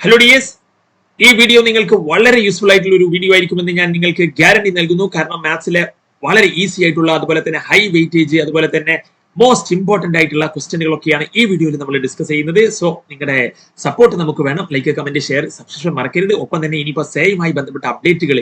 Hello dears, ഈ video നിങ്ങൾക്ക് വളരെ യൂസ്ഫുൾ ആയിട്ടുള്ള ഒരു വീഡിയോ ആയിരിക്കുമെന്ന് ഞാൻ നിങ്ങൾക്ക് ഗ്യാരണ്ടി നൽകുന്നു. കാരണം മാത്സിലെ വളരെ ഈസി ആയിട്ടുള്ള, അതുപോലെ തന്നെ ഹൈ വെയിറ്റേജ്, അതുപോലെ തന്നെ മോസ്റ്റ് ഇമ്പോർട്ടന്റ് ആയിട്ടുള്ള ക്വസ്റ്റ്യനുകളൊക്കെയാണ് ഈ വീഡിയോയിൽ നമ്മൾ ഡിസ്കസ് ചെയ്യുന്നത്. സോ നിങ്ങളുടെ സപ്പോർട്ട് നമുക്ക് വേണം. ലൈക്ക്, കമന്റ്, ഷെയർ, സബ്സ്ക്രിപ്ഷൻ മറക്കരുത്. ഒപ്പം തന്നെ ഇനിയിപ്പോൾ സേയുമായി ബന്ധപ്പെട്ട അപ്ഡേറ്റുകൾ,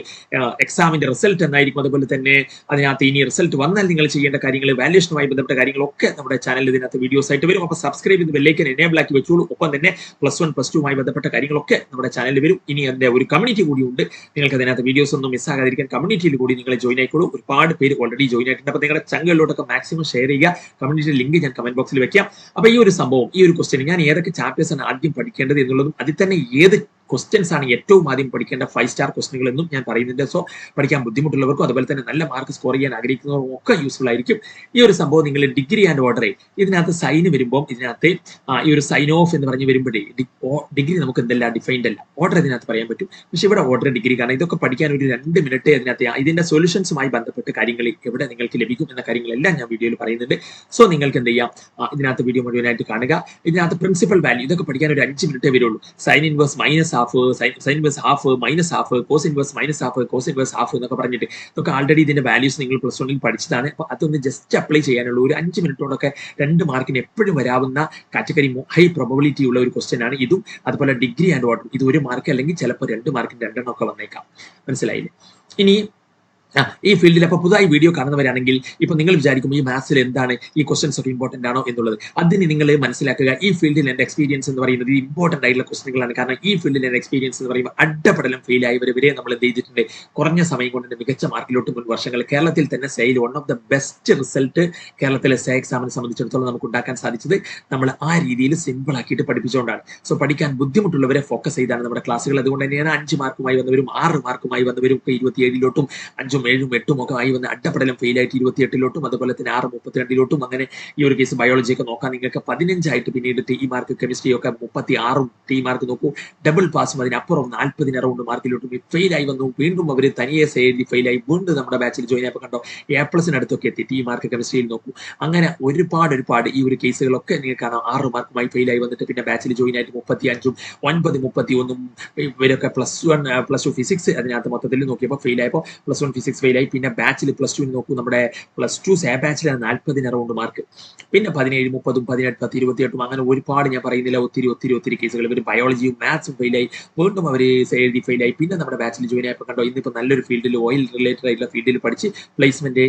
എക്സാമിന്റെ റിസൾട്ട് എന്നായിരിക്കും, അതുപോലെ തന്നെ അതിനകത്ത് ഇനി റിസൾട്ട് വന്നാൽ നിങ്ങൾ ചെയ്യേണ്ട കാര്യങ്ങൾ, വാല്യൂഷനുമായി ബന്ധപ്പെട്ട കാര്യങ്ങളൊക്കെ നമ്മുടെ ചാനലിൽ ഇതിനകത്ത് വീഡിയോസ് ആയിട്ട് വരും. അപ്പോൾ സബ്സ്ക്രൈബ് ചെയ്ത് ബെല്ലൈക്കൻ എനേബിൾ ആക്കി വെച്ചോളൂ. ഒപ്പം തന്നെ +1 +2മായി ബന്ധപ്പെട്ട കാര്യങ്ങളൊക്കെ നമ്മുടെ ചാനലിൽ വരും. ഇനി അതിന്റെ ഒരു കമ്മ്യൂണിറ്റി കൂടിയുണ്ട്. നിങ്ങൾക്ക് അതിനകത്ത് വീഡിയോസ് ഒന്നും മിസ്സാകാതിരിക്കാൻ കമ്മ്യൂണിറ്റിയിൽ കൂടി നിങ്ങൾ ജോയിൻ ആയിക്കോളൂ. ഒരുപാട് പേര് ഓൾറെഡി ജോയിൻ ആയിട്ടുണ്ട്. അപ്പോൾ നിങ്ങളുടെ ചങ്കുകളിലോട്ടൊക്കെ മാക്സിമം ഷെയർ ചെയ്യുക. കമ്മ്യൂണിറ്റി ലിങ്ക് ഞാൻ കമന്റ് ബോക്സിൽ വെക്കാം. അപ്പോൾ ഈ ഒരു സംഭവം, ഈ ഒരു ക്വസ്റ്റ്യൻ, ഞാൻ ഏതൊക്കെ ചാപ്റ്റേഴ്സ് ആണ് ആദ്യം പഠിക്കേണ്ടത് എന്നുള്ളതും അതിൽ തന്നെ ഏത് ക്വസ്റ്റ്യൻസ് ആണ് ഏറ്റവും ആദ്യം പഠിക്കേണ്ട 5 സ്റ്റാർ ക്വസ്റ്റ്യനുകൾ എന്നും ഞാൻ പറയുന്നുണ്ട്. സോ പഠിക്കാൻ ബുദ്ധിമുട്ടുള്ളവർക്കും അതുപോലെ തന്നെ നല്ല മാർക്ക് സ്കോർ ചെയ്യാൻ ആഗ്രഹിക്കുന്നവർക്കും ഒക്കെ യൂസ്ഫുൾ ആയിരിക്കും ഈ ഒരു സംഭവം. നിങ്ങൾ ഡിഗ്രി ആൻഡ് ഓർഡർ, ഇതിനകത്ത് സൈന് വരുമ്പോൾ ഇതിനകത്ത് ഈ ഒരു സൈൻ ഓഫ് എന്ന് പറഞ്ഞ് വരുമ്പോഴേ ഡിഗ്രി നമുക്ക് എന്തെല്ലാം ഡിഫൈൻഡ് അല്ല, ഓർഡർ ഇതിനകത്ത് പറയാൻ പറ്റും. പക്ഷെ ഇവിടെ ഓർഡർ ഡിഗ്രി, കാരണം ഇതൊക്കെ പഠിക്കാൻ ഒരു 2 മിനിറ്റ് അതിനകത്ത് ഇതിന്റെ സൊല്യൂഷൻസുമായി ബന്ധപ്പെട്ട് കാര്യങ്ങൾ എവിടെ നിങ്ങൾക്ക് ലഭിക്കും എന്ന കാര്യങ്ങളെല്ലാം ഞാൻ വീഡിയോയിൽ പറയുന്നുണ്ട്. സോ നിങ്ങൾക്ക് എന്ത് ചെയ്യാം, ഇതിനകത്ത് വീഡിയോ മുഴുവനായിട്ട് കാണുക. ഇതിനകത്ത് പ്രിൻസിപ്പൽ വാല്യൂ ഇതൊക്കെ പഠിക്കാൻ ഒരു 5 മിനിറ്റേ വരുള്ളൂ. Sine inverse minus half, sine inverse half, minus half, cos inverse minus half, cos inverse half എന്നൊക്കെ പറഞ്ഞിട്ട് ഇതൊക്കെ ആൾറെഡി ഇതിന്റെ വാല്യൂസ് നിങ്ങൾ +1 പഠിച്ചതാണ്. അപ്പോൾ അതൊന്ന് ജസ്റ്റ് അപ്ലൈ ചെയ്യാനുള്ള ഒരു 5 മിനിറ്റോടൊക്കെ 2 മാർക്കിന് എപ്പോഴും വരാവുന്ന കാറ്റഗറി ഹൈ പ്രോബബിലിറ്റി ഉള്ള ഒരു ക്വസ്റ്റ്യൻ ആണ് ഇതും. അതുപോലെ ഡിഗ്രി ആൻഡ് ഓർഡർ, ഇത് 1 മാർക്ക് അല്ലെങ്കിൽ ചിലപ്പോൾ 2 മാർക്കിന് 2 ഒക്കെ വന്നേക്കാം. മനസ്സിലായില്ലേ? ഇനി ഈ ഫീൽഡിൽ അപ്പോൾ പുതുതായി വീഡിയോ കാണുന്നവരാണെങ്കിൽ ഇപ്പൊ നിങ്ങൾ വിചാരിക്കും ഈ മാത്സിൽ എന്താണ്, ഈ ക്വസ്റ്റൻസ് ഒക്കെ ഇമ്പോർട്ടന്റ് ആണോ എന്നുള്ളത്. അതിന് നിങ്ങൾ മനസ്സിലാക്കുക, ഈ ഫീൽഡിൽ എന്റെ എക്സ്പീരിയൻസ് എന്ന് പറയുന്നത് ഇമ്പോർട്ടന്റ് ആയിട്ടുള്ള ക്വസ്റ്റനുകളാണ്. കാരണം ഈ ഫീൽഡിൽ എന്റെ എക്സ്പീരിയൻസ് എന്ന് പറയുമ്പോൾ അഡ്ഡപടലം ഫെയിൽ ആയവരെ നമ്മൾ എന്ത് ചെയ്തിട്ടുണ്ട്, കുറഞ്ഞ സമയം കൊണ്ട് മികച്ച മാർക്കിലോട്ട് മുൻ വർഷങ്ങൾ കേരളത്തിൽ തന്നെ sale one of the best result കേരളത്തിലെ സേ എക്സാമിനെ സംബന്ധിച്ചിടത്തോളം നമുക്ക് ഉണ്ടാക്കാൻ സാധിച്ചത് നമ്മൾ ആ രീതിയിൽ സിമ്പിൾ ആക്കിയിട്ട് പഠിപ്പിച്ചുകൊണ്ടാണ്. സോ പഠിക്കാൻ ബുദ്ധിമുട്ടുള്ളവരെ ഫോക്കസ് ചെയ്താണ് നമ്മുടെ ക്ലാസ്സുകൾ. അതുകൊണ്ട് തന്നെയാണ് 5 മാർക്കുമായി വന്നവരും 6 മാർക്കുമായി വന്നവരും ഒക്കെ 27ലോട്ടും 5ഉം 7ഉം 8ഉം ഒക്കെ ആയി വന്ന് അഡ്ഡപടലം ഫെയിൽ ആയിട്ട് 28ലോട്ടും അതുപോലെ തന്നെ 6-32ലോട്ടും. അങ്ങനെ ഈ ഒരു കേസ് ബയോളജി ഒക്കെ നോക്കാൻ നിങ്ങൾക്ക് 15 ആയിട്ട് പിന്നീട് ടി മാർക്ക്, കെമിസ്ട്രി ഒക്കെ 36ഉം ടി മാർക്ക് നോക്കൂ. ഡബിൾ പാസും അതിനപ്പുറം 40 അറൗണ്ട് മാർക്കിലോട്ടും ഫെയിൽ ആയി വന്നു. വീണ്ടും അവർ തനിയെ എഴുതി ഫെയിൽ ആയി വീണ്ടും നമ്മുടെ ബാച്ചിൽ ജോയിൻ ആയപ്പോൾ കണ്ടോ A+ അടുത്തൊക്കെ എത്തി. ടി മാർക്ക് കെമിസ്ട്രിയിൽ നോക്കൂ. അങ്ങനെ ഒരുപാട് ഈ ഒരു കേസുകളൊക്കെ നിങ്ങൾക്ക് കാണാം. 6 മാർക്കുമായി ഫെയിൽ ആയി വന്നിട്ട് പിന്നെ ബാച്ചിൽ ജോയിൻ ആയിട്ട് 35ഉം 9, 31 ഇവരൊക്കെ +2 ഫിസിക്സ് അതിനകത്ത് മൊത്തത്തിൽ നോക്കിയപ്പോൾ ഫെയിൽ ആയപ്പോൾ +1 ഫിസിക്സ് ഫെയിൽ ആയി. പിന്നെ ബാച്ചിൽ +2 നോക്കൂ, നമ്മുടെ +2 സേ ബാച്ചിലാണ് 40 അറൗണ്ട് മാർക്ക്. പിന്നെ 17, 30, 18, 10, 28 അങ്ങനെ ഒരുപാട്, ഞാൻ പറയുന്നില്ല, ഒത്തിരി കേസുകൾ. ഇവർ ബയോളജിയും മാത്സും ഫെയിലായി വീണ്ടും അവർ എഴുതി ഫെയിലായി. പിന്നെ നമ്മുടെ ബാച്ചിൽ ജോയിൻ ആയപ്പോൾ കണ്ടോ ഇന്നിപ്പോൾ നല്ലൊരു ഫീൽഡിൽ, ഓയിൽ റിലേറ്റഡ് ആയിട്ടുള്ള ഫീൽഡിൽ പഠിച്ച് പ്ലേസ്മെന്റ്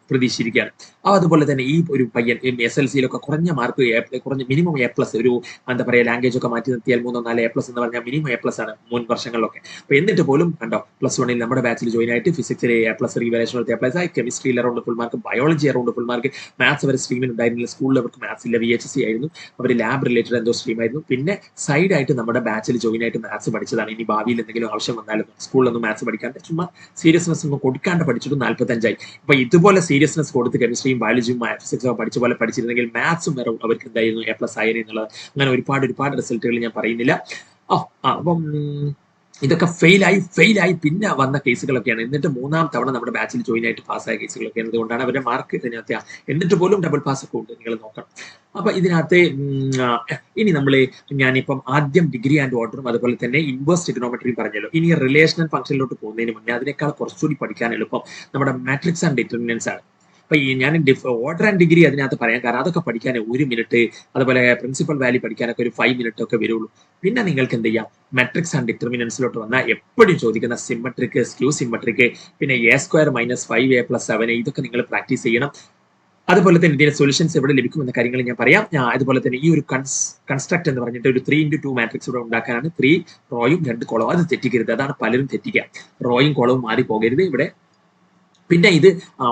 പ്രതീക്ഷിച്ചിരിക്കുകയാണ്. അതുപോലെ തന്നെ ഈ ഒരു പയ്യൻ SLCയിലൊക്കെ കുറഞ്ഞ മാർക്ക്, കുറഞ്ഞ മിനിമം A+, ഒരു എന്താ പറയുക, ലാംഗ്വേജ് ഒക്കെ മാറ്റി നിർത്തിയാൽ 3-4 A+ എന്ന് പറഞ്ഞാൽ മിനിമം A+ ആണ് മുൻ വർഷങ്ങളിലൊക്കെ. അപ്പൊ എന്നിട്ട് പോലും കണ്ടോ +1 നമ്മുടെ ബാച്ചിൽ ജോയിൻ ആയിട്ട് ഫിസിക്സിൽ A+, റീവാലുവേഷൻ A+, കെമിസ്ട്രിയിൽ around full mark, biology around full mark. Maths അവർ സ്ട്രീമിൽ ഉണ്ടായിരുന്നില്ല, സ്കൂളിൽ അവർക്ക് മാത്സ് ഇല്ല, VHC ആയിരുന്നു, അവർ ലാബ് റിലേറ്റഡ് എന്തോ സ്ട്രീം ആയിരുന്നു. പിന്നെ സൈഡ് ആയിട്ട് നമ്മുടെ ബാച്ചിൽ ജോയിൻ ആയിട്ട് മാത്സ് പഠിച്ചതാണ്. ഇനി ഭാവിയിൽ എന്തെങ്കിലും ആവശ്യം വന്നാലും സ്കൂളിലൊന്നും മാത്സ് പഠിക്കാണ്ട് ചുമ്മാ സീരിയസ്നെസ് ഒന്നും കൊടുക്കാണ്ട് പഠിച്ചിട്ട് 45 ആയി. അപ്പൊ ഇതുപോലെ സീരിയസ്നെസ് കൊടുത്ത് കെമിസ്ട്രിയും ബയോളജിയും ഫിസിക്സും പഠിച്ച പോലെ പഠിച്ചിരുന്നെങ്കിൽ മാത്സും വരെ അവർക്ക് എന്തായിരുന്നു A+ ആയിരുന്നു എന്നുള്ളത്. അങ്ങനെ ഒരുപാട് റിസൾട്ടുകൾ ഞാൻ പറയുന്നില്ല. അപ്പം ഇതൊക്കെ ഫെയിലായി പിന്നെ വന്ന കേസുകളൊക്കെയാണ്. എന്നിട്ട് 3ാം തവണ നമ്മുടെ ബാച്ചിൽ ജോയിൻ ആയിട്ട് പാസ്സായ കേസുകളൊക്കെയാണ്. അതുകൊണ്ടാണ് അവരുടെ മാർക്ക് ഇതിനകത്ത്. എന്നിട്ട് പോലും ഡബിൾ പാസ് ഒക്കെ ഉണ്ട്, നിങ്ങൾ നോക്കണം. അപ്പൊ ഇതിനകത്ത് ഇനി ഞാനിപ്പം ആദ്യം ഡിഗ്രി ആൻഡ് ഓർഡറും അതുപോലെ തന്നെ ഇൻവേഴ്സ് ട്രിഗണോമെട്രിയും പറഞ്ഞല്ലോ. ഇനി റിലേഷണൽ ഫംഗ്ഷനിലോട്ട് പോകുന്നതിന് മുന്നേ അതിനേക്കാൾ കുറച്ചുകൂടി പഠിക്കാൻ എളുപ്പം നമ്മുടെ മാട്രിക്സ് ആൻഡ് ഡിറ്റർമിനൻസ് ആണ്. അപ്പൊ ഞാൻ ഓർഡർ ആൻഡ് ഡിഗ്രി അതിനകത്ത് പറയാം, കാരണം അതൊക്കെ പഠിക്കാൻ 1 മിനിറ്റ്, അതുപോലെ പ്രിൻസിപ്പൽ വാല്യൂ പഠിക്കാനൊക്കെ ഒരു 5 മിനിറ്റ് ഒക്കെ വരുള്ളൂ. പിന്നെ നിങ്ങൾക്ക് എന്ത് ചെയ്യാം, മാട്രിക്സ് ആൻഡ് ഡിറ്റർമിനൻസിലോട്ട് വന്നാൽ എപ്പോഴും ചോദിക്കുന്ന സിമ്മട്രിക്, സ്ക്യൂ സിമ്മട്രിക്, പിന്നെ A² - 5A + 7 ഇതൊക്കെ നിങ്ങൾ പ്രാക്ടീസ് ചെയ്യണം. അതുപോലെ തന്നെ ഇതിന്റെ സൊല്യൂഷൻസ് എവിടെ ലഭിക്കുമെന്ന കാര്യങ്ങൾ ഞാൻ പറയാം. അതുപോലെ തന്നെ ഈ ഒരു കൺസ്ട്രക്ട് എന്ന് പറഞ്ഞിട്ട് ഒരു 3x2 മാട്രിക്സ് ഇവിടെ ഉണ്ടാക്കാനാണ്. 3 റോയും 2 കോളവും. അത് തെറ്റിക്കരുത്, അതാണ് പലരും തെറ്റിക്കുക. റോയും കോളവും മാറി പോകരുത് ഇവിടെ. പിന്നെ ഇത്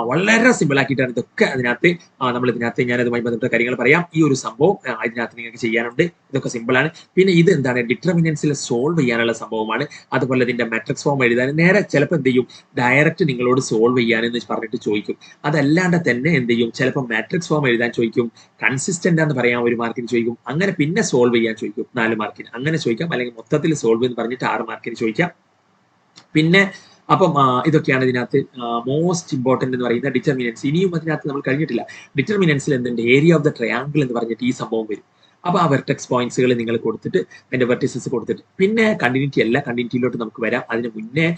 വളരെ സിമ്പിൾ ആക്കിയിട്ടാണ് ഇതൊക്കെ അതിനകത്ത് ഞാൻ അതുമായി ബന്ധപ്പെട്ട കാര്യങ്ങൾ പറയാം. ഈ ഒരു സംഭവം ഇതിനകത്ത് നിങ്ങൾക്ക് ചെയ്യാനുണ്ട്. ഇതൊക്കെ സിമ്പിൾ ആണ്. പിന്നെ ഇത് എന്താണ്, ഡിറ്റർമിനൻസിൽ സോൾവ് ചെയ്യാനുള്ള സംഭവമാണ്. അതുപോലെ ഇതിന്റെ മാട്രിക്സ് ഫോം എഴുതാൻ നേരെ ചിലപ്പോൾ എന്ത് ചെയ്യും, ഡയറക്റ്റ് നിങ്ങളോട് സോൾവ് ചെയ്യാനെന്ന് പറഞ്ഞിട്ട് ചോദിക്കും. അതല്ലാണ്ട് തന്നെ എന്ത് ചെയ്യും, ചിലപ്പോൾ മാട്രിക്സ് ഫോം എഴുതാൻ ചോദിക്കും, കൺസിസ്റ്റന്റ് എന്ന് പറയാൻ 1 മാർക്കിന് ചോദിക്കും, അങ്ങനെ പിന്നെ സോൾവ് ചെയ്യാൻ ചോദിക്കും 4 മാർക്കിന്, അങ്ങനെ ചോദിക്കാം. അല്ലെങ്കിൽ മൊത്തത്തിൽ സോൾവ് എന്ന് പറഞ്ഞിട്ട് 6 മാർക്കിന് ചോദിക്കാം. പിന്നെ അപ്പം ഇതൊക്കെയാണ് ഇതിനകത്ത് മോസ്റ്റ് ഇമ്പോർട്ടന്റ് എന്ന് പറയുന്ന ഡിറ്റർമിനൻസ്. ഇനിയും അതിനകത്ത് നമ്മൾ കഴിഞ്ഞിട്ടില്ല. ഡിറ്റർമിനൻസിൽ എന്തുണ്ട്, ഏരിയ ഓഫ് ദ ട്രയാങ്കിൾ എന്ന് പറഞ്ഞിട്ട് ഈ സംഭവം വരും. അപ്പൊ ആ വെർട്ടെക്സ് പോയിന്റ്സുകൾ നിങ്ങൾ കൊടുത്തിട്ട് അതിന്റെ വെർട്ടിസസ് കൊടുത്തിട്ട് പിന്നെ കണ്ടിന്യൂറ്റി അല്ല, കണ്ടിന്യൂറ്റിയിലോട്ട് നമുക്ക് വരാം. അതിന് മുന്നേ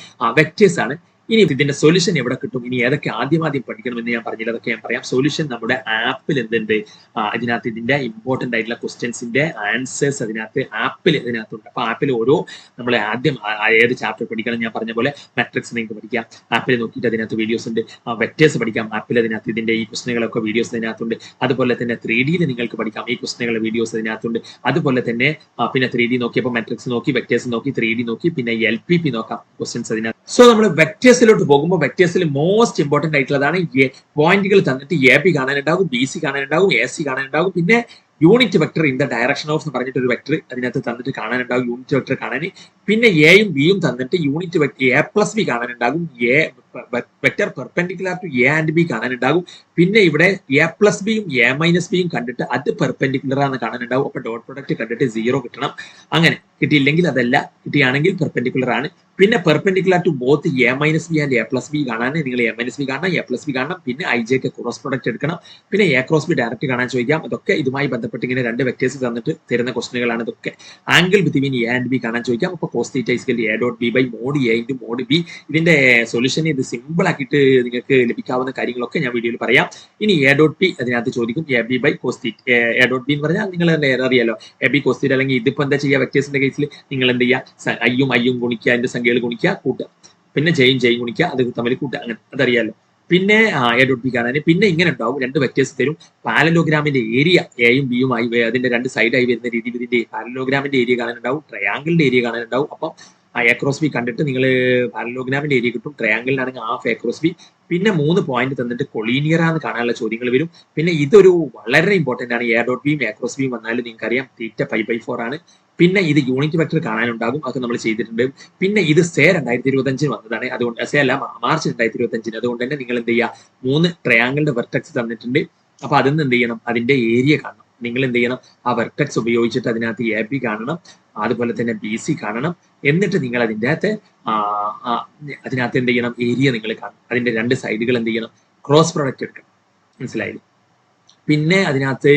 വെക്ടേഴ്സ് ആണ്. ഇനി ഇതിന്റെ സൊല്യൂഷൻ എവിടെ കിട്ടും, ഇനി ഏതൊക്കെ ആദ്യം പഠിക്കണമെന്ന് ഞാൻ പറഞ്ഞില്ല, അതൊക്കെ ഞാൻ പറയാം. സൊല്യൂഷൻ നമ്മുടെ ആപ്പിൽ എന്തുണ്ട്, ഇതിനകത്ത് ഇതിന്റെ ഇമ്പോർട്ടന്റ് ആയിട്ടുള്ള ക്വസ്റ്റ്യൻസിന്റെ ആൻസേഴ്സ് അതിനകത്ത് ഇതിനകത്തുണ്ട്. അപ്പൊ ആപ്പിൽ ഓരോ നമ്മൾ ആദ്യം ഏത് ചാപ്റ്റർ പഠിക്കണം, ഞാൻ പറഞ്ഞ പോലെ മെട്രിക്സ് നിങ്ങൾക്ക് പഠിക്കാം, ആപ്പിൽ നോക്കിയിട്ട് അതിനകത്ത് വീഡിയോസ് ഉണ്ട്. വെക്ടേഴ്സ് പഠിക്കാം, ആപ്പിൽ അതിനകത്ത് ഇതിന്റെ ഈ ക്വസ്റ്റ്യനുകളൊക്കെ വീഡിയോസ് അതിനകത്തുണ്ട്. അതുപോലെ തന്നെ 3D നിങ്ങൾക്ക് പഠിക്കാം, ഈ ക്വസ്റ്റ്യനുകളുടെ വീഡിയോസ് അതിനകത്തുണ്ട്. അതുപോലെ തന്നെ പിന്നെ 3D നോക്കിയപ്പോൾ മെട്രിക്സ് നോക്കി, വെക്ടേഴ്സ് നോക്കി, 3D നോക്കി, പിന്നെ LPP നോക്കാം ക്വസ്റ്റ്യൻസ് അതിനകത്ത്. സോ നമ്മൾ വെക്ടേഴ്സിലോട്ട് പോകുമ്പോൾ വെക്ടേഴ്സിൽ മോസ്റ്റ് ഇമ്പോർട്ടന്റ് ആയിട്ടുള്ളതാണ് പോയിന്റുകൾ തന്നിട്ട് AB കാണാനുണ്ടാകും, BC കാണാനുണ്ടാകും, AC കാണാനുണ്ടാകും, പിന്നെ unit vector in the direction of എന്ന് പറഞ്ഞിട്ട് ഒരു വെക്ടർ അതിനകത്ത് തന്നിട്ട് കാണാനുണ്ടാകും, യൂണിറ്റ് വെക്ടർ കാണാൻ. പിന്നെ എയും ബിയും തന്നിട്ട് യൂണിറ്റ് വെക്ടർ A+B കാണാനുണ്ടാകും, vector perpendicular to A and B കാണാനുണ്ടാകും. പിന്നെ ഇവിടെ A+Bയും A-Bയും കണ്ടിട്ട് അത് പെർപെൻഡിക്കുലർ ആണെന്ന് കാണാനുണ്ടാവും. അപ്പൊ ഡോട്ട് പ്രൊഡക്റ്റ് കണ്ടിട്ട് 0 കിട്ടണം. അങ്ങനെ കിട്ടിയില്ലെങ്കിൽ അതല്ല, കിട്ടിയാണെങ്കിൽ പെർപെൻഡിക്കുലർ ആണ്. പിന്നെ perpendicular to both A-B and A+B കാണാൻ നിങ്ങൾ A-B കാണണം, A+B കാണണം. പിന്നെ IJ ക്രോസ് പ്രൊഡക്റ്റ് എടുക്കണം. പിന്നെ A×B ഡയറക്റ്റ് കാണാൻ ചോദിക്കാം. അതൊക്കെ ഇതുമായി ബന്ധപ്പെട്ട് ഇങ്ങനെ രണ്ട് വെക്ടേഴ്സ് തന്നിട്ട് തരുന്ന ക്വസ്റ്റനുകളാണ് ഇതൊക്കെ. Angle between A and B കാണാൻ ചോദിക്കാം. അപ്പൊ cos θ = A.B/mod A × mod B. ഇതിന്റെ സൊല്യൂഷൻ ഇത് സിമ്പിൾ ആക്കിയിട്ട് നിങ്ങൾക്ക് ലഭിക്കാവുന്ന കാര്യങ്ങളൊക്കെ ഞാൻ വീഡിയോയിൽ പറയാം. ഇനി A.P അതിനകത്ത് ചോദിക്കും, AB/cos θ. A.B എന്ന് പറഞ്ഞാൽ നിങ്ങൾ അറിയാലോ, AB cos θ. അല്ലെങ്കിൽ ഇതിപ്പോ എന്താ ചെയ്യുക, വെക്ടേഴ്സിന്റെ കേസിൽ നിങ്ങൾ എന്ത് ചെയ്യുക, ഐയും ഗുണിക്കുക, അതിന്റെ സംഖ്യകൾ ഗുണിക്കുക, കൂട്ടുക, പിന്നെ ജയും ഗുണിക്കുക, അത് തമ്മിൽ കൂട്ടുക, അങ്ങനെ അതറിയാലോ. പിന്നെ A.P കാണാൻ പിന്നെ ഇങ്ങനെ ഉണ്ടാവും, രണ്ട് വെക്ടേഴ്സ് തരും. പാരലോഗ്രാമിന്റെ ഏരിയ എയും ബിയും ആയി അതിന്റെ രണ്ട് സൈഡായി വരുന്ന രീതിയിൽ ഇതിന്റെ പാരലോഗ്രാമിന്റെ ഏരിയ കാണാനുണ്ടാവും, ട്രയാങ്കിളിന്റെ ഏരിയ കാണാനുണ്ടാവും. അപ്പം A×B കണ്ടിട്ട് നിങ്ങൾ പാരലോഗ്രാമിന്റെ ഏരിയ കിട്ടും, ട്രയാങ്കിളിനാണെങ്കിൽ ഹാഫ് A×B. പിന്നെ 3 പോയിന്റ് തന്നിട്ട് കൊളീനിയർ ആണെന്ന് കാണാനുള്ള ചോദ്യങ്ങൾ വരും. പിന്നെ ഇതൊരു വളരെ ഇമ്പോർട്ടന്റ് ആണ്, A.Bയും A×Bയും വന്നാലും നിങ്ങൾക്ക് അറിയാം θ π/4 ആണ്. പിന്നെ ഇത് യൂണിറ്റ് വെക്ടർ കാണാനുണ്ടാകും, അത് നമ്മൾ ചെയ്തിട്ടുണ്ട്. പിന്നെ ഇത് സേ 2025 വന്നതാണ്, അതുകൊണ്ട് സേ അല്ല മാർച്ച് 2025. അതുകൊണ്ട് തന്നെ നിങ്ങൾ എന്ത് ചെയ്യുക, 3 ട്രയാങ്കിളിന്റെ വെർട്ടെക്സ് തന്നിട്ടുണ്ട്. അപ്പൊ അതിന് എന്ത് ചെയ്യണം, അതിന്റെ ഏരിയ കാണണം. നിങ്ങൾ എന്ത് ചെയ്യണം, ആ വെർട്ടെക്സ് ഉപയോഗിച്ചിട്ട് അതിനകത്ത് AB കാണണം, അതുപോലെ തന്നെ BC കാണണം. എന്നിട്ട് നിങ്ങൾ അതിനകത്ത് എന്ത് ചെയ്യണം, ഏരിയ നിങ്ങൾ കാണണം. അതിന്റെ രണ്ട് സൈഡുകൾ എന്ത് ചെയ്യണം, ക്രോസ് പ്രൊഡക്റ്റ് എടുക്കണം. മനസ്സിലായില്ലേ? പിന്നെ അതിനകത്ത്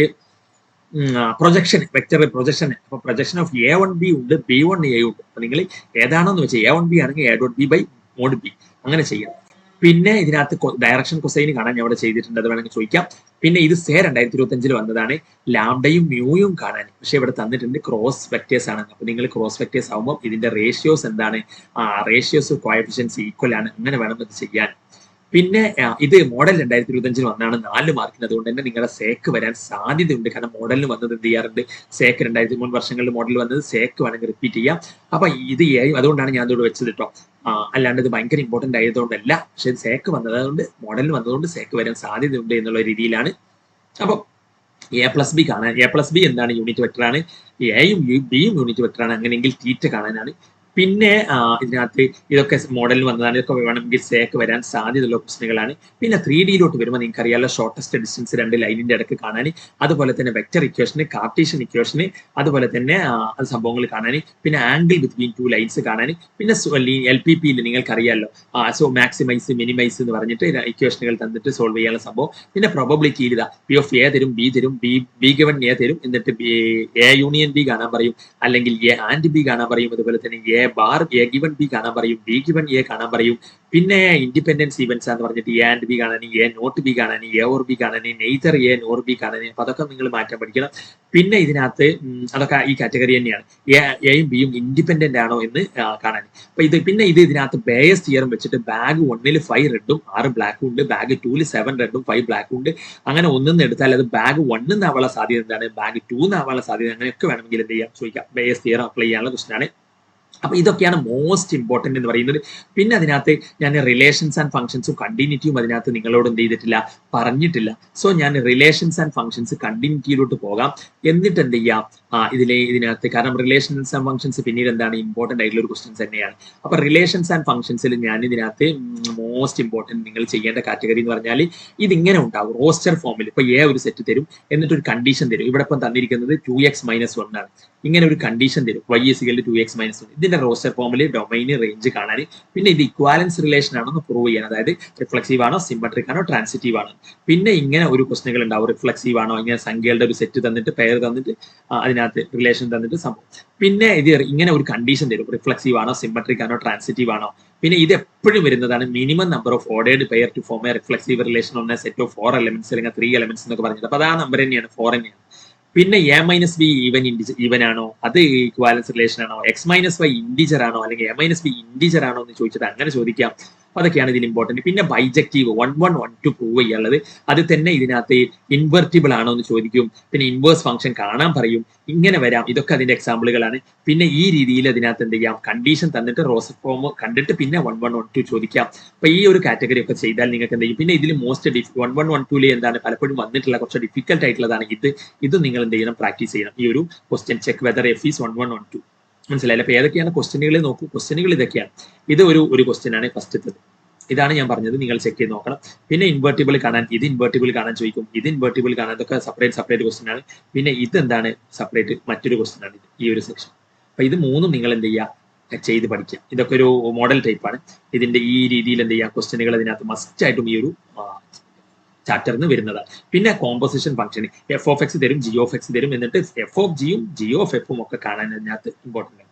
പ്രൊജക്ഷൻ, വെക്ടർ പ്രൊജക്ഷൻ. അപ്പൊ പ്രൊജക്ഷൻ ഓഫ് A1B ഉണ്ട്, B1A ഉണ്ട്. അപ്പൊ നിങ്ങൾ ഏതാണെന്ന് വെച്ചാൽ A1B ആണെങ്കിൽ A.B/mod B അങ്ങനെ ചെയ്യണം. പിന്നെ ഇതിനകത്ത് ഡയറക്ഷൻ കൊസൈന് കാണാൻ ഞാൻ ഇവിടെ ചെയ്തിട്ടുണ്ട്, അത് വേണമെങ്കിൽ ചോദിക്കാം. പിന്നെ ഇത് സേ 2025 വന്നതാണ്, ലാംഡയും മ്യൂയും കാണാൻ. പക്ഷെ ഇവിടെ തന്നിട്ടുണ്ട് ക്രോസ് വെക്ടേഴ്സ് ആണ്. അപ്പൊ നിങ്ങൾ ക്രോസ് വെക്ടേഴ്സ് ആകുമ്പോൾ ഇതിന്റെ റേഷ്യോസ് എന്താണ്, റേഷ്യോസ് കോഎഫിഷ്യൻസ് ഈക്വൽ ആണ്, അങ്ങനെ വേണം ഇത് ചെയ്യാൻ. പിന്നെ ഇത് മോഡൽ 2025 വന്നാണ് 4 മാർക്കിന്. അതുകൊണ്ട് തന്നെ നിങ്ങളുടെ സേക്ക് വരാൻ സാധ്യതയുണ്ട്. കാരണം മോഡലിന് വന്നത് എന്ത് ചെയ്യാറുണ്ട്, സേക്ക് 2003 വർഷങ്ങളിൽ മോഡൽ വന്നത് സേക്ക് വേണമെങ്കിൽ റിപ്പീറ്റ് ചെയ്യാം. അപ്പൊ ഇത് അതുകൊണ്ടാണ് ഞാൻ ഇതോട് വെച്ചത് കേട്ടോ. അല്ലാണ്ട് ഇത് ഭയങ്കര ഇമ്പോർട്ടന്റ് ആയതുകൊണ്ടല്ല, പക്ഷെ സേക്ക് വന്നത് അതുകൊണ്ട് മോഡലിന് വന്നതുകൊണ്ട് സേക്ക് വരാൻ സാധ്യതയുണ്ട് എന്നുള്ള രീതിയിലാണ്. അപ്പം A+B കാണാൻ, A+B എന്താണ്, യൂണിറ്റ് വെക്ടർ ആണ്. എയും ബിയും യൂണിറ്റ് വെക്ടർ ആണ്. അങ്ങനെയെങ്കിൽ θ കാണാനാണ്. പിന്നെ ഇതിനകത്ത് ഇതൊക്കെ മോഡലിൽ വന്നതാണ്, ഇതൊക്കെ വേണമെങ്കിൽ സേക്ക് വരാൻ സാധ്യതയുള്ള പ്രശ്നങ്ങളാണ്. പിന്നെ 3Dയിലോട്ട് വരുമ്പോൾ നിങ്ങൾക്ക് അറിയാലോ, ഷോർട്ടസ്റ്റ് ഡിസ്റ്റൻസ് രണ്ട് ലൈനിന്റെ ഇടയ്ക്ക് കാണാൻ, അതുപോലെ തന്നെ വെക്ടർ ഇക്വേഷന്, കാർട്ടീഷ്യൻ ഇക്വേഷന്, അതുപോലെ തന്നെ സംഭവങ്ങൾ കാണാൻ, പിന്നെ ആംഗിൾ ബിറ്റ്വീൻ 2 ലൈൻസ് കാണാൻ, പിന്നെ LPPയിൽ നിങ്ങൾക്ക് അറിയാലോ, സോ മാക്സിമൈസ് മിനിമൈസ് എന്ന് പറഞ്ഞിട്ട് ഇക്വേഷനുകൾ തന്നിട്ട് സോൾവ് ചെയ്യാനുള്ള സംഭവം. പിന്നെ പ്രോബബിലിറ്റിയിൽ ഇതാ P(A) തരും, B തരും, B given A തരും, എന്നിട്ട് A യൂണിയൻ B കാണാൻ പറയും, അല്ലെങ്കിൽ A and B കാണാൻ പറയും, അതുപോലെ തന്നെ A given B കാണാൻ പറയും, B given A കാണാൻ പറയും. പിന്നെ ഇൻഡിപെൻഡൻസ് ഈവൻസ് എന്ന് പറഞ്ഞിട്ട് A and B കാണാൻ, A not B കാണാൻ, A or B കാണാൻ, നെയ്തർ A nor B കാണാൻ. അപ്പൊ അതൊക്കെ നിങ്ങൾ മാറ്റാൻ പഠിക്കണം. പിന്നെ ഇതിനകത്ത് അതൊക്കെ ഈ കാറ്റഗറി തന്നെയാണ്, എയും ബിയും ഇൻഡിപെൻഡന്റ് ആണോ എന്ന് കാണാൻ. അപ്പൊ പിന്നെ ഇതിനകത്ത് ബേയസ് തിയറം വെച്ചിട്ട് ബാഗ് 1ൽ 5 റെഡും 6 ബ്ലാക്കും ഉണ്ട്, ബാഗ് 2ൽ 7 റെഡും 5 ബ്ലാക്കും ഉണ്ട്. അങ്ങനെ ഒന്നെന്ന് എടുത്താൽ അത് ബാഗ് 1 ആവാനുള്ള സാധ്യത എന്താണ്, ബാഗ് 2 ആവാനുള്ള സാധ്യത, അങ്ങനെയൊക്കെ വേണമെങ്കിൽ എന്ത് ചെയ്യാം, ചോദിക്കാം. ബേയസ് തിയറം അപ്ലൈ ചെയ്യാനുള്ള ക്വസ്റ്റൻ ആണ്. അപ്പൊ ഇതൊക്കെയാണ് മോസ്റ്റ് ഇമ്പോർട്ടന്റ് എന്ന് പറയുന്നത്. പിന്നെ അതിനകത്ത് ഞാൻ റിലേഷൻസ് ആൻഡ് ഫംഗ്ഷൻസും കണ്ടിന്യൂറ്റിയും അതിനകത്ത് നിങ്ങളോട് എന്ത് ചെയ്തിട്ടില്ല, പറഞ്ഞിട്ടില്ല. സോ ഞാൻ റിലേഷൻസ് ആൻഡ് ഫംഗ്ഷൻസ് കണ്ടിന്യൂറ്റിയിലോട്ട് പോകാം. എന്നിട്ട് എന്ത് ചെയ്യാം, ഇതിനകത്ത് കാരണം റിലേഷൻസ് ആൻഡ് ഫംഗ്ഷൻസ് പിന്നീട് എന്താണ് ഇമ്പോർട്ടന്റ് ആയിട്ടുള്ള ഒരു ക്വസ്റ്റ്യൻസ് തന്നെയാണ്. അപ്പൊ റിലേഷൻസ് ആൻഡ് ഫംഗ്ഷൻസിൽ ഞാൻ ഇതിനകത്ത് മോസ്റ്റ് ഇമ്പോർട്ടന്റ് നിങ്ങൾ ചെയ്യേണ്ട കാറ്റഗറി എന്ന് പറഞ്ഞാൽ ഇതിങ്ങനെ ഉണ്ടാവും, റോസ്റ്റർ ഫോമിൽ. ഇപ്പൊ ഒരു സെറ്റ് തരും, എന്നിട്ട് ഒരു കണ്ടീഷൻ തരും. ഇവിടെ ഇപ്പം തന്നിരിക്കുന്നത് 2x - 1 ആണ്. ഇങ്ങനെ ഒരു കണ്ടീഷൻ തരും y = 2x - 1. ഇതിന്റെ റോസ്റ്റർ ഫോമിൽ ഡൊമൈൻ റേഞ്ച് കാണാൻ, പിന്നെ ഇത് ഇക്വാലൻസ് റിലേഷൻ ആണോ എന്ന് പ്രൂവ് ചെയ്യാൻ, അതായത് റിഫ്ലക്സീവ് ആണോ, സിമെട്രിക് ആണോ, ട്രാൻസിറ്റീവ് ആണോ. പിന്നെ ഇങ്ങനെ ഒരു ക്വസ്റ്റനുകൾ ഉണ്ടാവും, റിഫ്ലക്സീവ് ആണോ, ഇങ്ങനെ സംഖ്യകളുടെ ഒരു സെറ്റ് തന്നിട്ട് പെയർ തന്നിട്ട് അതിനകത്ത് റിലേഷൻ തന്നിട്ട് സംഭവം. പിന്നെ ഇത് ഇങ്ങനെ ഒരു കണ്ടീഷൻ തരും, റിഫ്ലക്സീവ് ആണോ, സിമെട്രിക് ആണോ, ട്രാൻസിറ്റീവ് ആണോ. പിന്നെ ഇത് എപ്പോഴും വരുന്നതാണ് minimum number of ordered pair to form A reflexive relation on A set of 4 elements അല്ലെങ്കിൽ 3 എലമെന്റ്സ് എന്നൊക്കെ പറഞ്ഞത്. അപ്പൊ ആ നമ്പർ തന്നെയാണ് 4 തന്നെയാണ്. പിന്നെ a-b ഈവൻ ആണോ, അത് ഇക്വാലൻസ് റിലേഷൻ ആണോ, x-y ഇൻഡിജർ ആണോ അല്ലെങ്കിൽ a-b ഇൻഡിജർ ആണോ എന്ന് ചോദിച്ചിട്ട് അങ്ങനെ ചോദിക്കാം. അതൊക്കെയാണ് ഇതിൽ ഇമ്പോർട്ടന്റ്. പിന്നെ ബൈജക്റ്റീവ് 1 1 1 2 പ്രൂവ് ചെയ്യാനുള്ളത്, അത് തന്നെ ഇതിനകത്ത് ഇൻവെർട്ടിബിൾ ആണോ എന്ന് ചോദിക്കും. പിന്നെ ഇൻവേഴ്സ് ഫംഗ്ഷൻ കാണാൻ പറയും. ഇങ്ങനെ വരാം. ഇതൊക്കെ അതിന്റെ എക്സാമ്പിളുകളാണ്. പിന്നെ ഈ രീതിയിൽ അതിനകത്ത് എന്ത് ചെയ്യാം, കണ്ടീഷൻ തന്നിട്ട് റോസ്റ്റർ ഫോം കണ്ടിട്ട് പിന്നെ 1 1 1 2 ചോദിക്കാം. അപ്പൊ ഈ ഒരു കാറ്റഗറി ഒക്കെ ചെയ്താൽ നിങ്ങൾക്ക് എന്ത് ചെയ്യും. പിന്നെ ഇതിൽ മോസ്റ്റ് 1 1 1 2 എന്താണ് പലപ്പോഴും വന്നിട്ടുള്ള കുറച്ച് ഡിഫിക്കൽട്ട് ആയിട്ടുള്ളതാണ് ഇത് നിങ്ങൾ എന്ത് ചെയ്യണം, പ്രാക്ടീസ് ചെയ്യണം. ഈ ഒരു question check whether f is 1 1 1 2 മനസ്സിലായില്ല. അപ്പൊ ഏതൊക്കെയാണ് ക്വസ്റ്റ്യനുകൾ നോക്കൂ. ക്വസ്റ്റ്യനുകൾ ഇതൊക്കെയാണ്. ഇത് ഒരു ക്വസ്റ്റ്യൻ ആണ് ഫസ്റ്റത്തത്. ഇതാണ് ഞാൻ പറഞ്ഞത്, നിങ്ങൾ ചെക്ക് ചെയ്ത് നോക്കണം. പിന്നെ ഇൻവെർട്ടിബിൾ കാണാൻ, ഇത് ഇൻവെർട്ടിബിൾ കാണാൻ ചോദിക്കും, ഇത് ഇൻവെർട്ടിബിൾ കാണാൻ, ഇതൊക്കെ സെപ്പറേറ്റ് ക്വസ്റ്റ്യൻ ആണ്. പിന്നെ ഇതെന്താണ് സെപ്പറേറ്റ് മറ്റൊരു ക്വസ്റ്റ്യൻ ആണ് ഈ ഒരു സെക്ഷൻ. അപ്പൊ ഇത് മൂന്നും നിങ്ങൾ എന്ത് ചെയ്യുക, ചെയ്ത് പഠിക്കുക. ഇതൊക്കെ ഒരു മോഡൽ ടൈപ്പ് ആണ്. ഇതിന്റെ ഈ രീതിയിൽ എന്ത് ചെയ്യുക, ക്വസ്റ്റ്യനുകൾ ഇതിനകത്ത് മസ്റ്റ് ആയിട്ടും ഈ ഒരു ചാപ്റ്ററിൽ നിന്ന് വരുന്നതാണ്. പിന്നെ കോമ്പോസിഷൻ ഫംഗ്ഷൻ f(x) തരും, g(x) തരും, എന്നിട്ട് f(g)ഉം g(f)ഉം ഒക്കെ കാണാൻ ഇതിനകത്ത് ഇമ്പോർട്ടൻ്റ് ആണ്.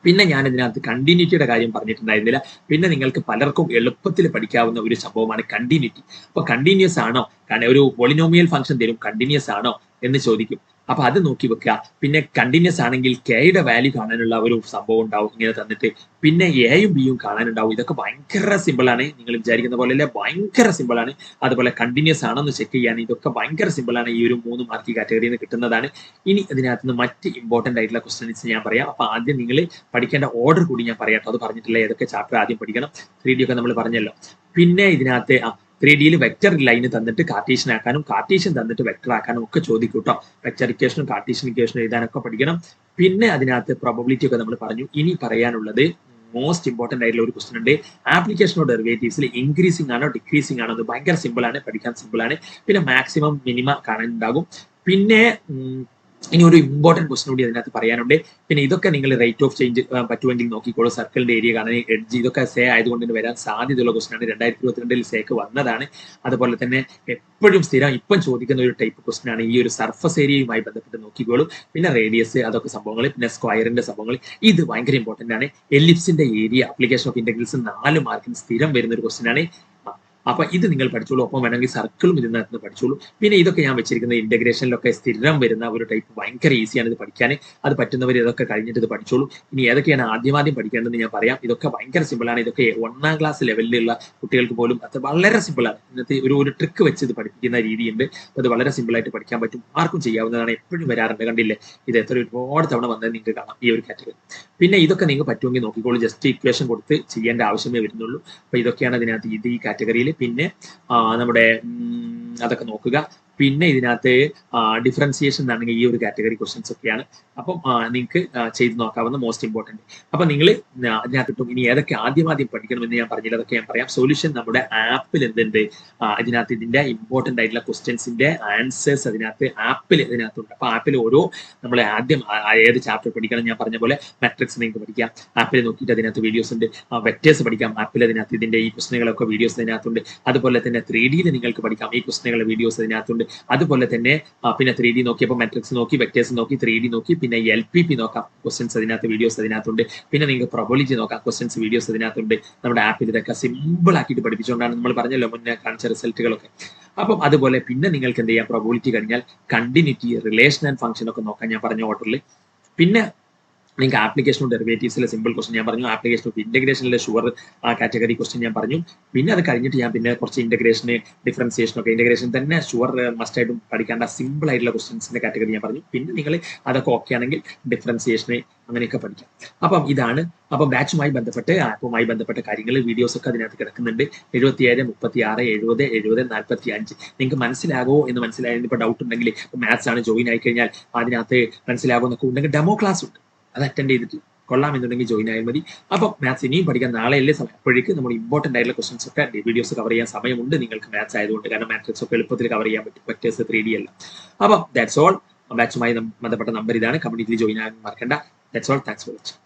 പിന്നെ ഞാൻ ഇതിനകത്ത് കണ്ടിന്യൂറ്റിയുടെ കാര്യം പറഞ്ഞിട്ടുണ്ടായിരുന്നില്ല. പിന്നെ നിങ്ങൾക്ക് പലർക്കും എളുപ്പത്തിൽ പഠിക്കാവുന്ന ഒരു സംഭവമാണ് കണ്ടിന്യൂറ്റി. അപ്പൊ കണ്ടിന്യൂസ് ആണോ, കാരണം ഒരു പോളിനോമിയൽ ഫംഗ്ഷൻ തരും, കണ്ടിന്യൂസ് ആണോ എന്ന് ചോദിക്കും. അപ്പൊ അത് നോക്കി വെക്കുക. പിന്നെ കണ്ടിന്യൂസ് ആണെങ്കിൽ കെയുടെ വാല്യൂ കാണാനുള്ള ഒരു സംഭവം ഉണ്ടാവും ഇങ്ങനെ തന്നിട്ട്. പിന്നെ എയും ബിയും കാണാനുണ്ടാവും. ഇതൊക്കെ ഭയങ്കര സിമ്പിൾ ആണ്, നിങ്ങൾ വിചാരിക്കുന്ന പോലെ അല്ല, ഭയങ്കര സിമ്പിൾ ആണ്. അതുപോലെ കണ്ടിന്യൂസ് ആണോ എന്ന് ചെക്ക് ചെയ്യാൻ ഇതൊക്കെ ഭയങ്കര സിമ്പിൾ ആണ്. ഈ ഒരു 3 മാർക്ക് കാറ്റഗറിയിൽ നിന്ന് കിട്ടുന്നതാണ്. ഇനി ഇതിനകത്ത് നിന്ന് മറ്റ് ഇമ്പോർട്ടന്റ് ആയിട്ടുള്ള ക്വസ്റ്റ്യൻസ് ഞാൻ പറയാം. അപ്പൊ ആദ്യം നിങ്ങൾ പഠിക്കേണ്ട ഓർഡർ കൂടി ഞാൻ പറയാം. അത് പറഞ്ഞിട്ടില്ല, ഏതൊക്കെ ചാപ്റ്റർ ആദ്യം പഠിക്കണം. 3D ഒക്കെ നമ്മൾ പറഞ്ഞല്ലോ. പിന്നെ ഇതിനകത്ത് 3Dയിൽ വെക്റ്റർ ലൈന് തന്നിട്ട് കാർട്ടീഷ്യൻ ആക്കാനും കാർട്ടീഷ്യൻ തന്നിട്ട് വെക്റ്റർ ആക്കാനും ഒക്കെ ചോദിക്കും കേട്ടോ. വെക്റ്റർ ഇക്വേഷനും കാർട്ടീഷ്യൻ ഇക്വേഷനും എഴുതാനൊക്കെ പഠിക്കണം. പിന്നെ അതിനകത്ത് പ്രോബബിലിറ്റി ഒക്കെ നമ്മൾ പറഞ്ഞു. ഇനി പറയാനുള്ളത് മോസ്റ്റ് ഇമ്പോർട്ടന്റ് ആയിട്ടുള്ള ഒരു ക്വസ്റ്റൻ ഉണ്ട്. ആപ്ലിക്കേഷൻ ഓഫ് ഡെറിവേറ്റീവ്സിൽ ഇൻക്രീസിംഗ് ആണോ ഡിക്രീസിംഗ് ആണോ എന്ന് ഭയങ്കര സിമ്പിൾ ആണ്, പഠിക്കാൻ സിമ്പിൾ ആണ്. പിന്നെ മാക്സിമം മിനിമം കാണാനുണ്ടാകും. പിന്നെ ഇനി ഒരു ഇമ്പോർട്ടന്റ് ക്വസ്റ്റൻ കൂടി അതിനകത്ത് പറയാനുണ്ട്. പിന്നെ ഇതൊക്കെ നിങ്ങൾ റേറ്റ് ഓഫ് ചേഞ്ച് പറ്റുമെങ്കിൽ നോക്കിക്കോളൂ. സർക്കിളിന്റെ ഏരിയ കാണാൻ, എഡ്ജ്, ഇതൊക്കെ സേ ആയതുകൊണ്ട് തന്നെ വരാൻ സാധ്യതയുള്ള ക്വസ്റ്റൻ ആണ്. 2022 സേക്ക് വന്നതാണ്. അതുപോലെ തന്നെ എപ്പോഴും സ്ഥിരം ഇപ്പം ചോദിക്കുന്ന ഒരു ടൈപ്പ് ക്വസ്റ്റൻ ആണ്. ഈ ഒരു സർഫസ് ഏരിയയുമായി ബന്ധപ്പെട്ട് നോക്കിക്കോളൂ. പിന്നെ റേഡിയസ്, അതൊക്കെ സംഭവങ്ങൾ, പിന്നെ സ്ക്വയറിന്റെ സംഭവങ്ങൾ, ഇത് ഭയങ്കര ഇമ്പോർട്ടന്റ് ആണ്. എലിപ്സിന്റെ ഏരിയ, ആപ്ലിക്കേഷൻ ഓഫ് ഇന്റഗ്രൽസ് 4 മാർക്കിന് സ്ഥിരം വരുന്ന ഒരു ക്വസ്റ്റൻ ആണ്. അപ്പൊ ഇത് നിങ്ങൾ പഠിച്ചോളൂ. ഒപ്പം വേണമെങ്കിൽ സർക്കിളും ഇതിനകത്ത് പഠിച്ചോളൂ. പിന്നെ ഇതൊക്കെ ഞാൻ വെച്ചിരിക്കുന്നത് ഇന്റഗ്രേഷനിലൊക്കെ സ്ഥിരം വരുന്ന ഒരു ടൈപ്പ്, ഭയങ്കര ഈസിയാണ് ഇത് പഠിക്കാൻ. അത് പറ്റുന്നവർ ഇതൊക്കെ കഴിഞ്ഞിട്ട് ഇത് പഠിച്ചോളൂ. ഇനി ഏതൊക്കെയാണ് ആദ്യം പഠിക്കേണ്ടതെന്ന് ഞാൻ പറയാം. ഇതൊക്കെ ഭയങ്കര സിമ്പിൾ ആണ്. ഇതൊക്കെ 1ാം ക്ലാസ് ലെവലിലുള്ള കുട്ടികൾക്ക് പോലും അത് വളരെ സിമ്പിൾ ആണ്. ഇന്നത്തെ ഒരു ട്രിക്ക് വെച്ച് ഇത് പഠിപ്പിക്കുന്ന രീതിയുണ്ട്. അത് വളരെ സിമ്പിൾ ആയിട്ട് പഠിക്കാൻ പറ്റും. ആർക്കും ചെയ്യാവുന്നതാണ്. എപ്പോഴും വരാറുണ്ട്, കണ്ടില്ലേ? ഇത് ഒരുപാട് തവണ വന്നത് നിങ്ങൾക്ക് കാണാം ഈ ഒരു കാറ്റഗറി. പിന്നെ ഇതൊക്കെ നിങ്ങൾക്ക് പറ്റുമെങ്കിൽ നോക്കിക്കോളൂ. ജസ്റ്റ് ഇക്വേഷൻ കൊടുത്ത് ചെയ്യേണ്ട ആവശ്യമേ വരുന്നുള്ളൂ. അപ്പൊ ഇതൊക്കെയാണ് ഇതിനകത്ത് ഈ കാറ്റഗറിയിൽ. പിന്നെ നമ്മുടെ അതൊക്കെ നോക്കുക. പിന്നെ ഇതിനകത്ത് ഡിഫറൻസിയേഷൻ എന്നാണെങ്കിൽ ഈ ഒരു കാറ്റഗറി ക്വസ്റ്റ്യൻസ് ഒക്കെയാണ്. അപ്പം നിങ്ങൾക്ക് ചെയ്ത് നോക്കാവുന്ന മോസ്റ്റ് ഇമ്പോർട്ടന്റ്. അപ്പൊ നിങ്ങൾ ഇതിനകത്ത് കിട്ടും. ഇനി ഏതൊക്കെ ആദ്യം പഠിക്കണമെന്ന് ഞാൻ പറഞ്ഞില്ല, അതൊക്കെ ഞാൻ പറയാം. സൊല്യൂഷൻ നമ്മുടെ ആപ്പിൽ എന്തുണ്ട്, ഇതിനകത്ത് ഇതിന്റെ ഇമ്പോർട്ടന്റ് ആയിട്ടുള്ള ക്വസ്റ്റ്യൻസിന്റെ ആൻസേഴ്സ് ആപ്പിൽ ഇതിനകത്തുണ്ട്. അപ്പൊ ആപ്പിൽ ഓരോ നമ്മൾ ആദ്യം ഏത് ചാപ്റ്റർ പഠിക്കണം, ഞാൻ പറഞ്ഞ പോലെ മെട്രിക്സ് നിങ്ങൾക്ക് പഠിക്കാം. ആപ്പിൽ നോക്കിയിട്ട് അതിനകത്ത് വീഡിയോസ് ഉണ്ട്. വെക്ടേഴ്സ് പഠിക്കാം ആപ്പിൽ. അതിനകത്ത് ഇതിന്റെ ഈ ക്വസ്റ്റ്യനുകളൊക്കെ വീഡിയോസ് ഇതിനകത്തുണ്ട്. അതുപോലെ തന്നെ 3Dയിൽ നിങ്ങൾക്ക് പഠിക്കാം. ഈ ക്വസ്റ്റ്യനുകളുടെ വീഡിയോസ് ഇതിനകത്തുണ്ട്. അതുപോലെ തന്നെ പിന്നെ 3D നോക്കിയപ്പോൾ മെട്രിക്സ് നോക്കി, വെക്ടേഴ്സ് നോക്കി, 3D നോക്കി, പിന്നെ LPP നോക്കാം, ക്വസ്റ്റ്യൻസ് അതിനകത്ത് വീഡിയോസ് അതിനകത്തുണ്ട്. പിന്നെ നിങ്ങൾക്ക് പ്രോബബിലിറ്റി നോക്കാം, ക്വസ്റ്റ്യൻസ് വീഡിയോസ് അതിനകത്തുണ്ട്. നമ്മുടെ ആപ്പിൽ ഇതൊക്കെ സിമ്പിൾ ആക്കിയിട്ട് പഠിപ്പിച്ചുകൊണ്ടാണ് നമ്മൾ പറഞ്ഞല്ലോ മുന്നേ കാണിച്ച റിസൾട്ടുകളൊക്കെ. അപ്പം അതുപോലെ പിന്നെ നിങ്ങൾക്ക് എന്ത് ചെയ്യാം, പ്രോബബിലിറ്റി കഴിഞ്ഞാൽ കണ്ടിന്യൂറ്റി, റിലേഷൻ ആൻഡ് ഫംഗ്ഷൻ ഒക്കെ നോക്കാം ഞാൻ പറഞ്ഞ ഓർഡറിൽ. പിന്നെ നിങ്ങൾക്ക് ആപ്ലിക്കേഷൻ ഓഫ് ഡെറിവേറ്റീവ്സിലെ സിമ്പിൾ ക്വസ്റ്റൻ ഞാൻ പറഞ്ഞു. ആപ്ലിക്കേഷൻ ഓഫ് ഇന്റഗ്രേഷനിലെ ഷുവർ കാറ്റഗറി ക്വസ്റ്റൻ ഞാൻ പറഞ്ഞു. പിന്നെ അത് കഴിഞ്ഞിട്ട് ഞാൻ പിന്നെ കുറച്ച് ഇന്റഗ്രേഷന്, ഡിഫറൻസിയേഷൻ ഒക്കെ, ഇന്റഗ്രേഷൻ തന്നെ ഷുവർ മസ്റ്റ് ആയിട്ടും പഠിക്കേണ്ട സിമ്പിൾ ആയിട്ടുള്ള ക്വസ്റ്റൻസിന്റെ കാറ്റഗറി ഞാൻ പറഞ്ഞു. പിന്നെ നിങ്ങൾ അതൊക്കെ ഓക്കെ ആണെങ്കിൽ ഡിഫറൻസിയേഷനെ അങ്ങനെയൊക്കെ പഠിക്കാം. അപ്പം ഇതാണ്. അപ്പം ബാച്ചുമായി ബന്ധപ്പെട്ട്, ആപ്പുമായി ബന്ധപ്പെട്ട കാര്യങ്ങൾ വീഡിയോസ് ഒക്കെ അതിനകത്ത് കിടക്കുന്നുണ്ട്. 77, 36, 70, 70, 45 നിങ്ങൾക്ക് മനസ്സിലാകോ എന്ന് മനസ്സിലായതിന് ഇപ്പോൾ ഡൗട്ട് ഉണ്ടെങ്കിൽ, മാത്സ് ആണ് ജോയിൻ ആയി കഴിഞ്ഞാൽ അതിനകത്ത് മനസ്സിലാകുമോ എന്നൊക്കെ ഉണ്ടെങ്കിൽ ഡെമോ ക്ലാസ് ഉണ്ട്, അത് അറ്റൻഡ് ചെയ്തിട്ട് കൊള്ളാമെന്നുണ്ടെങ്കിൽ ജോയിൻ ആയാൽ മതി. അപ്പം മാത്സ് ഇനിയും പഠിക്കാൻ നാളെയല്ലേ സമയം. അപ്പോഴേക്ക് നമ്മൾ ഇമ്പോർട്ടന്റ് ആയിട്ടുള്ള ക്വസ്റ്റൻസ് ഒക്കെ വീഡിയോസ് കവർ ചെയ്യാൻ സമയമുണ്ട് നിങ്ങൾക്ക് മാത്സ് ആയതുകൊണ്ട്. കാരണം മാട്രിക്സ് ഒക്കെ എളുപ്പത്തിൽ കവർ ചെയ്യാൻ പറ്റും, വെക്ടേഴ്സ് 3D എല്ലാം. അപ്പം ദാറ്റ്സ് ഓൾ. ബാച്ചുമായി ബന്ധപ്പെട്ട നമ്പർ ഇതാണ്. കമ്മ്യൂണിറ്റിയിൽ ജോയിൻ ആകാൻ മറക്കണ്ട. That's all. Thanks for watching.